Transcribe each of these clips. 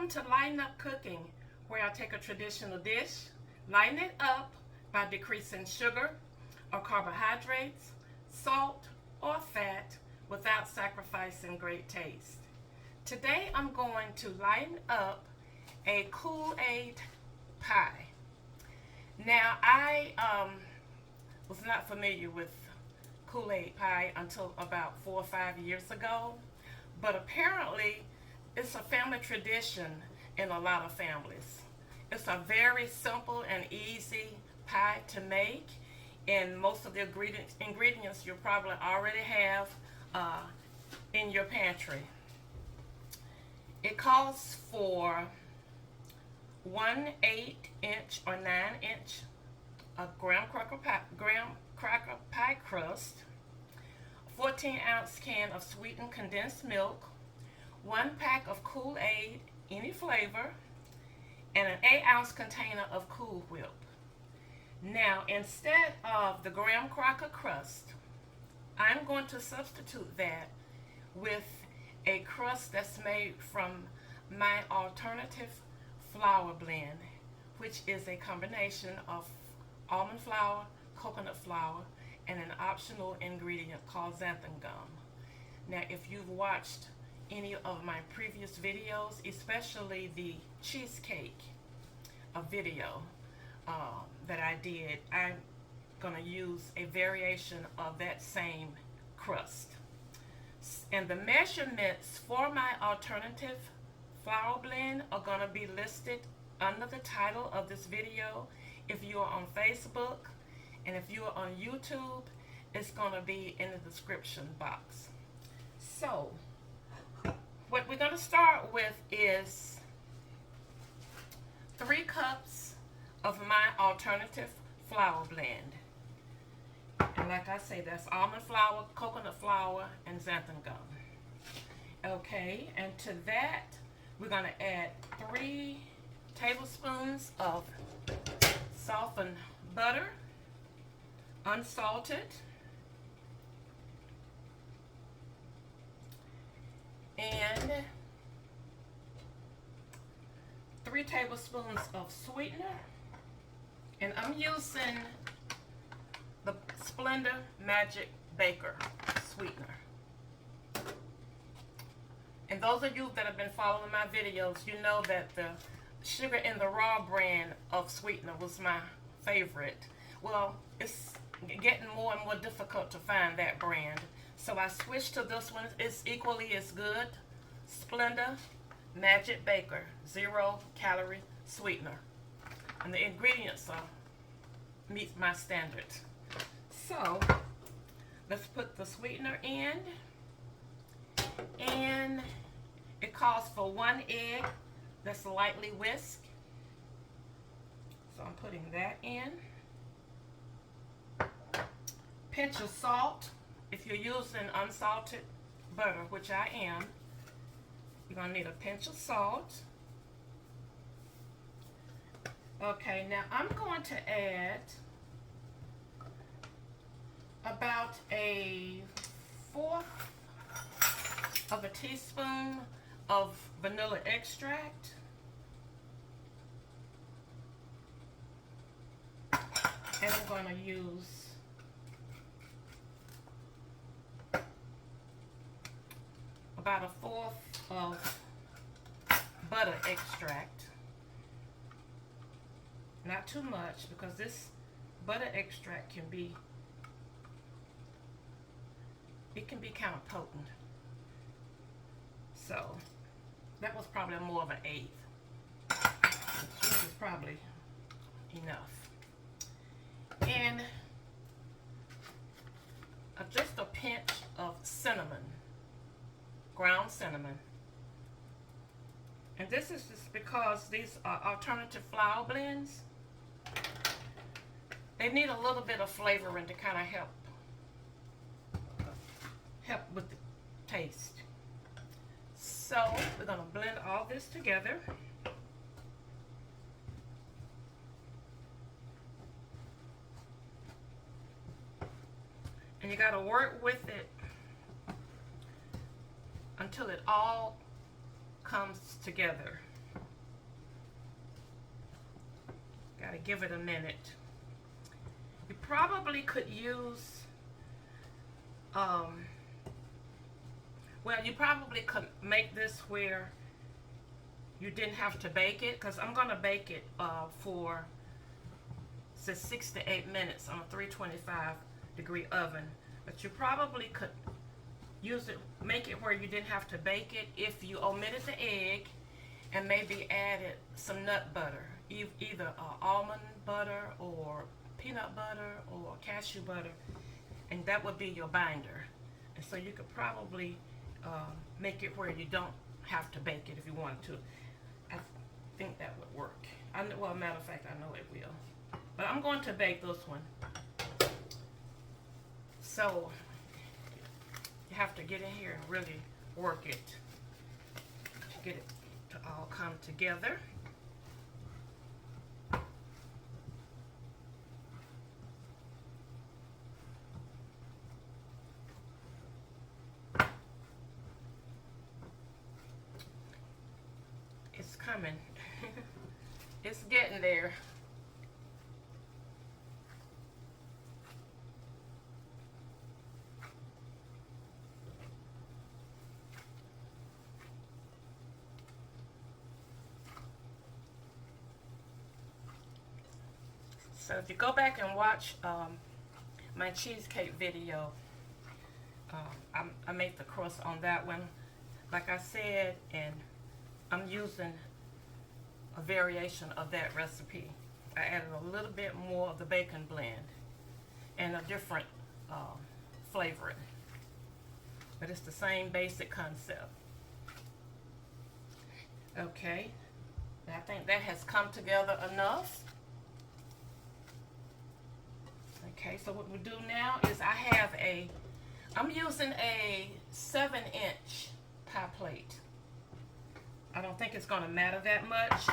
Welcome to Lighten Up Cooking, where I take a traditional dish, lighten it up by decreasing sugar or carbohydrates, salt or fat without sacrificing great taste. Today I'm going to lighten up a Kool Aid Pie. Now I was not familiar with Kool Aid Pie until about 4 or 5 years ago, but apparently it's a family tradition in a lot of families. It's a very simple and easy pie to make, and most of the ingredients you probably already have in your pantry. It calls for 1/8" or 9" of graham cracker pie crust, 14-ounce can of sweetened condensed milk, 1 pack of Kool Aid, any flavor, and an 8-ounce container of Cool Whip. Now, instead of the graham cracker crust, I'm going to substitute that with a crust that's made from my alternative flour blend, which is a combination of almond flour, coconut flour, and an optional ingredient called Xanthan gum. Now, if you've watched any of my previous videos, especially the cheesecake video that I did, I'm going to use a variation of that same crust. And the measurements for my alternative flour blend are going to be listed under the title of this video. If you are on Facebook and if you are on YouTube, it's going to be in the description box. So what we're going to start with is 3 cups of my alternative flour blend. And like I say, that's almond flour, coconut flour, and xanthan gum. Okay, and to that, we're going to add 3 tablespoons of softened butter, unsalted, and 3 tablespoons of sweetener, and I'm using the Splendor Magic Baker sweetener. And those of you that have been following my videos, you know that the sugar in the raw brand of sweetener was my favorite. Well, it's getting more and more difficult to find that brand, so I switched to this one. It's equally as good. Splendor Magic Baker 0-calorie sweetener, and the ingredients meet my standards. So let's put the sweetener in, and it calls for 1 egg that's lightly whisked, so I'm putting that in. Pinch of salt. If you're using unsalted butter, which I am, you're going to need a pinch of salt. Okay, now I'm going to add about 1/4 of a teaspoon of vanilla extract. And I'm going to use about 1/4 of butter extract. Not too much, because this butter extract can be kind of potent. So that was probably more of an 1/8. This is probably enough. And just a pinch of cinnamon, ground cinnamon. And this is just because these are alternative flour blends. They need a little bit of flavoring to kind of help with the taste. So we're going to blend all this together. And you got to work with it until it all comes together. Gotta give it a minute. You probably could use, well, you probably could make this where you didn't have to bake it, because I'm gonna bake it for 6 to 8 minutes on a 325-degree oven. But you probably could use it, make it where you didn't have to bake it if you omitted the egg and maybe added some nut butter, either almond butter or peanut butter or cashew butter, and that would be your binder. And so you could probably make it where you don't have to bake it if you wanted to. I think that would work. Well, matter of fact, I know it will. But I'm going to bake this one. So you have to get in here and really work it to get it to all come together. It's coming. It's getting there. So if you go back and watch my cheesecake video, I made the crust on that one, like I said, and I'm using a variation of that recipe. I added a little bit more of the bacon blend and a different flavoring, but it's the same basic concept. Okay, I think that has come together enough. Okay, so what we do now is I'm using a 7-inch pie plate. I don't think it's going to matter that much.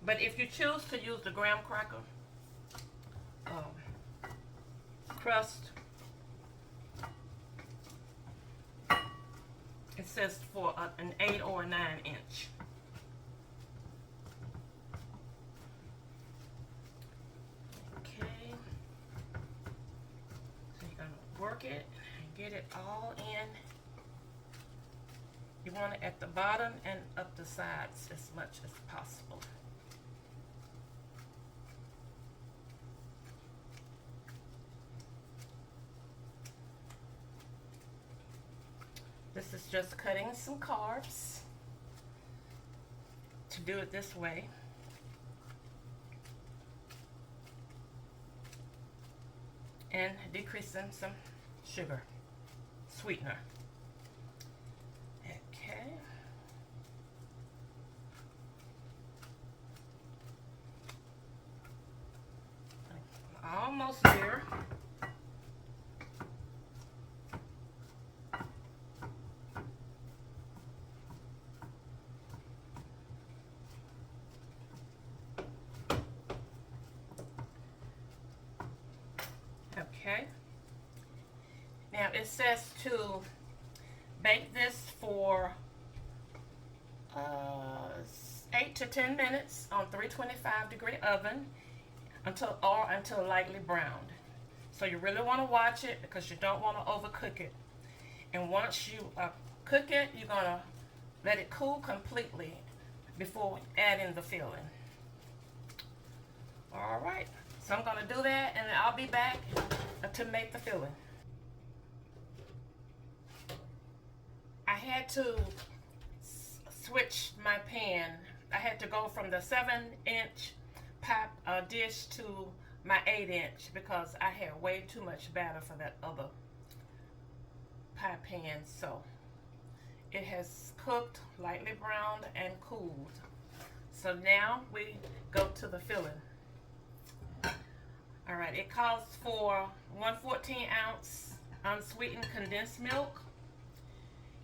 But if you choose to use the graham cracker crust, it says for an 8 or a 9-inch. Work it and get it all in. You want it at the bottom and up the sides as much as possible. This is just cutting some carbs to do it this way. And decreasing some sugar, sweetener. Okay. Almost there. Okay. Now it says to bake this for 8 to 10 minutes on 325-degree oven until lightly browned. So you really want to watch it because you don't want to overcook it. And once you cook it, you're gonna let it cool completely before adding the filling. All right. So I'm going to do that, and I'll be back to make the filling. I had to switch my pan. I had to go from the 7-inch pie dish to my 8-inch because I had way too much batter for that other pie pan. So it has cooked, lightly browned, and cooled. So now we go to the filling. All right, it calls for 1 14-ounce unsweetened condensed milk.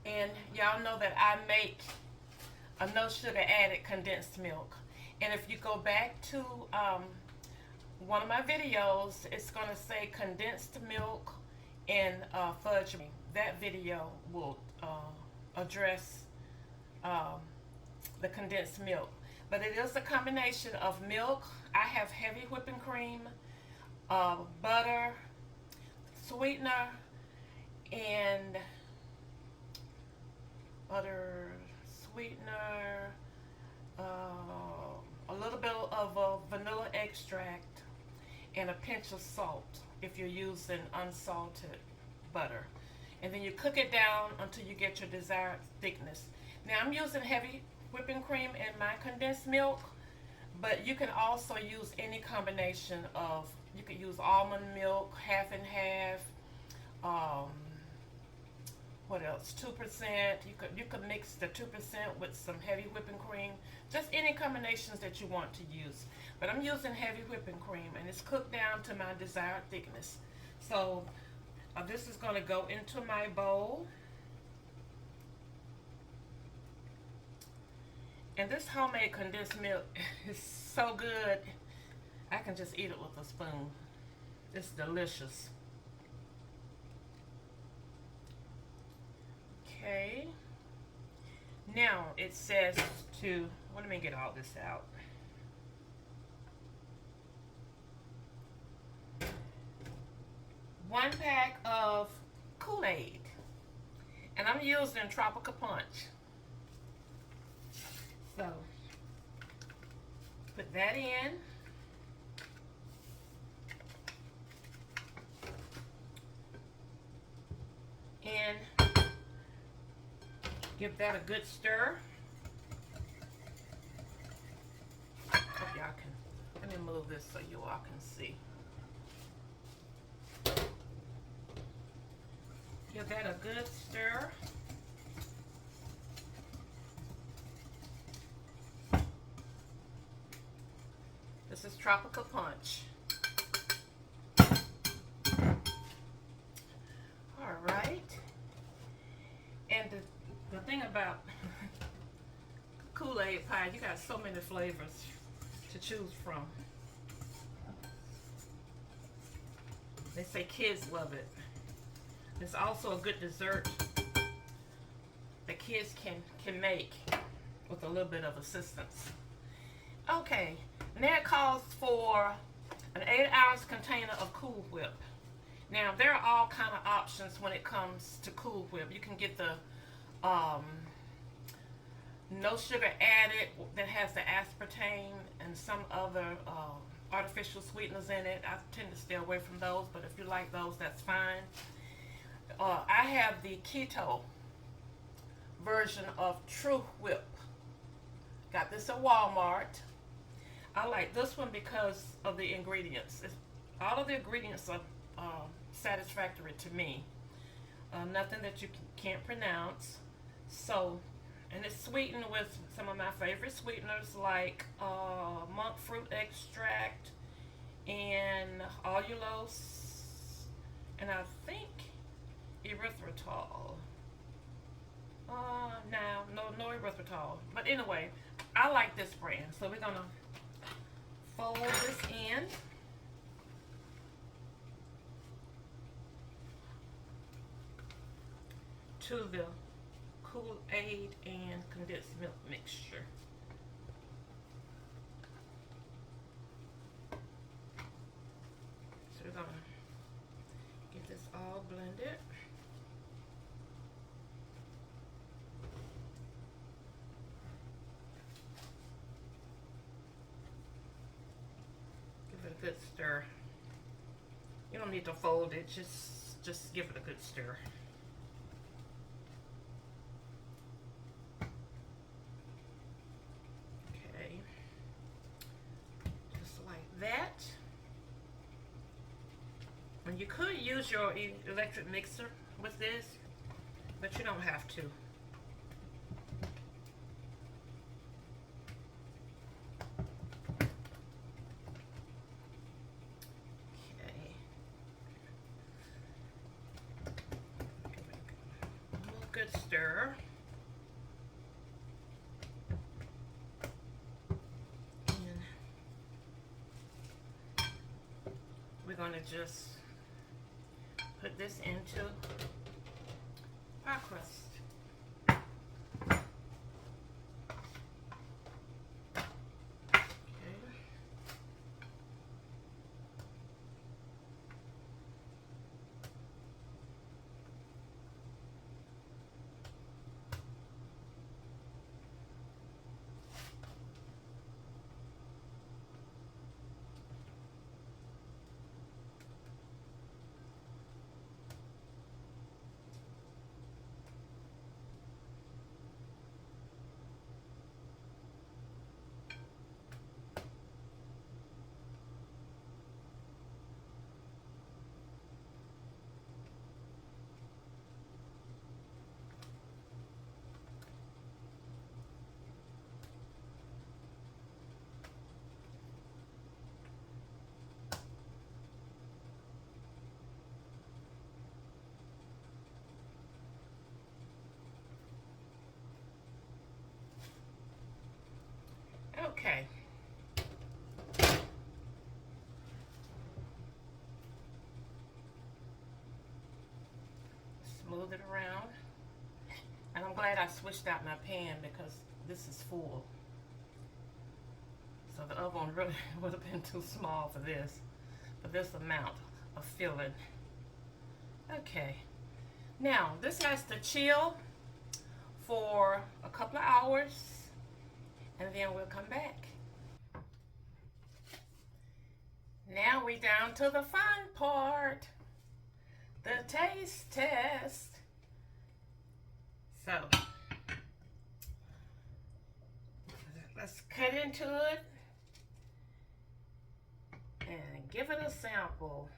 And y'all know that I make a no sugar added condensed milk. And if you go back to one of my videos, it's going to say condensed milk and fudge. That video will address um, the condensed milk. But it is a combination of milk. I have heavy whipping cream, butter, sweetener, and butter, sweetener, a little bit of vanilla extract, and a pinch of salt if you're using unsalted butter. And then you cook it down until you get your desired thickness. Now I'm using heavy whipping cream in my condensed milk, but you can also use any combination of, you could use almond milk, half and half, um, what else, 2%. You could mix the 2% with some heavy whipping cream, just any combinations that you want to use. But I'm using heavy whipping cream, and it's cooked down to my desired thickness. So this is going to go into my bowl. And this homemade condensed milk is so good. I can just eat it with a spoon. It's delicious. Okay. Now it says to, let me get all this out. One pack of Kool Aid. And I'm using Tropical Punch. So, put that in. And give that a good stir. Hope y'all can, let me move this so you all can see. Give that a good stir. This is Tropical Punch. All right. And the thing about Kool Aid Pie, you got so many flavors to choose from. They say kids love it. It's also a good dessert that kids can make with a little bit of assistance. Okay, now it calls for an 8-ounce container of Cool Whip. Now there are all kind of options when it comes to Cool Whip. You can get the no sugar added that has the aspartame and some other artificial sweeteners in it. I tend to stay away from those, but if you like those, that's fine. I have the keto version of True Whip. Got this at Walmart. I like this one because of the ingredients. All of the ingredients are satisfactory to me. Nothing that you can't pronounce. So, and it's sweetened with some of my favorite sweeteners like monk fruit extract and allulose, and I think erythritol. No erythritol. But anyway, I like this brand. So we're gonna fold this in. To the Kool Aid and condensed milk mixture. So we're gonna get this all blended. Give it a good stir. You don't need to fold it, just give it a good stir. That, and you could use your electric mixer with this, but you don't have to. Okay. A little good stir. We're going to just put this into our crust. smooth it around. And I'm glad I switched out my pan because this is full. So the other one really would have been too small for this amount of filling. Okay. Now, this has to chill for a couple of hours, and then we'll come back. Now we down to the fun part, the taste test. So, let's cut into it and give it a sample.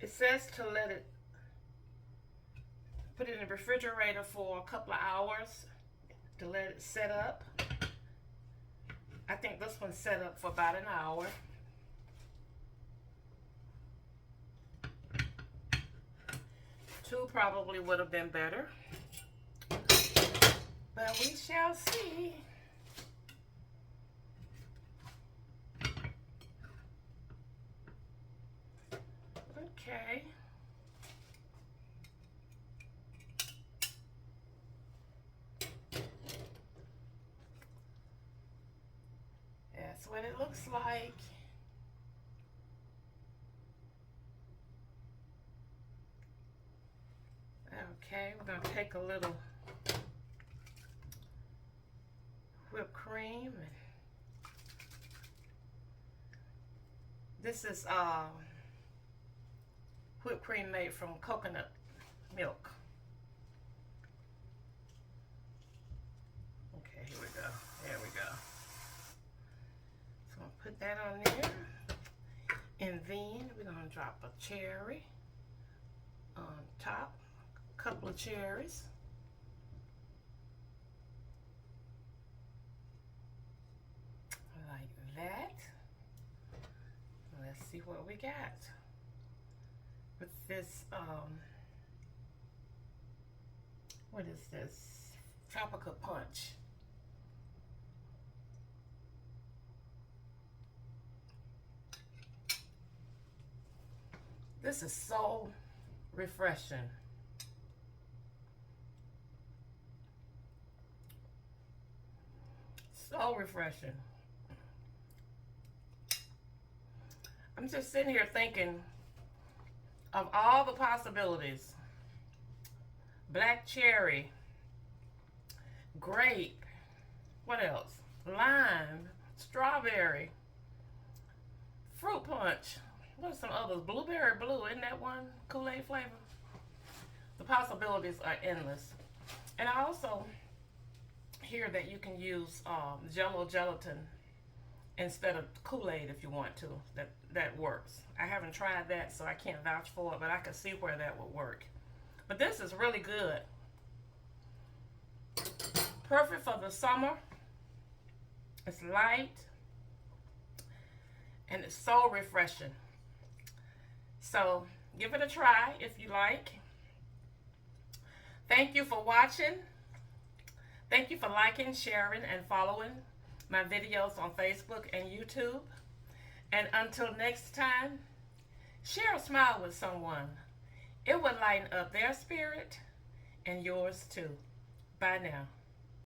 It says to let it, put it in the refrigerator for a couple of hours to let it set up. I think this one's set up for about an hour. Two probably would have been better, but we shall see. Okay. That's what it looks like. Okay, we're going to take a little whipped cream. This is whipped cream made from coconut milk. Okay, here we go. There we go. So I'm going to put that on there. And then we're going to drop a cherry on top. A couple of cherries. Like that. Let's see what we got with this, what is this? Tropical punch. This is so refreshing. So refreshing. I'm just sitting here thinking of all the possibilities. Black cherry, grape, what else? Lime, strawberry, fruit punch. What are some others? Blueberry blue, isn't that one? Kool Aid flavor? The possibilities are endless. And I also hear that you can use Jello gelatin instead of Kool Aid if you want to. That works. I haven't tried that, so I can't vouch for it, but I can see where that would work. But this is really good. Perfect for the summer. It's light, and it's so refreshing. So give it a try if you like. Thank you for watching. Thank you for liking, sharing, and following my videos on Facebook and YouTube. And until next time, share a smile with someone. It will lighten up their spirit and yours too. Bye now.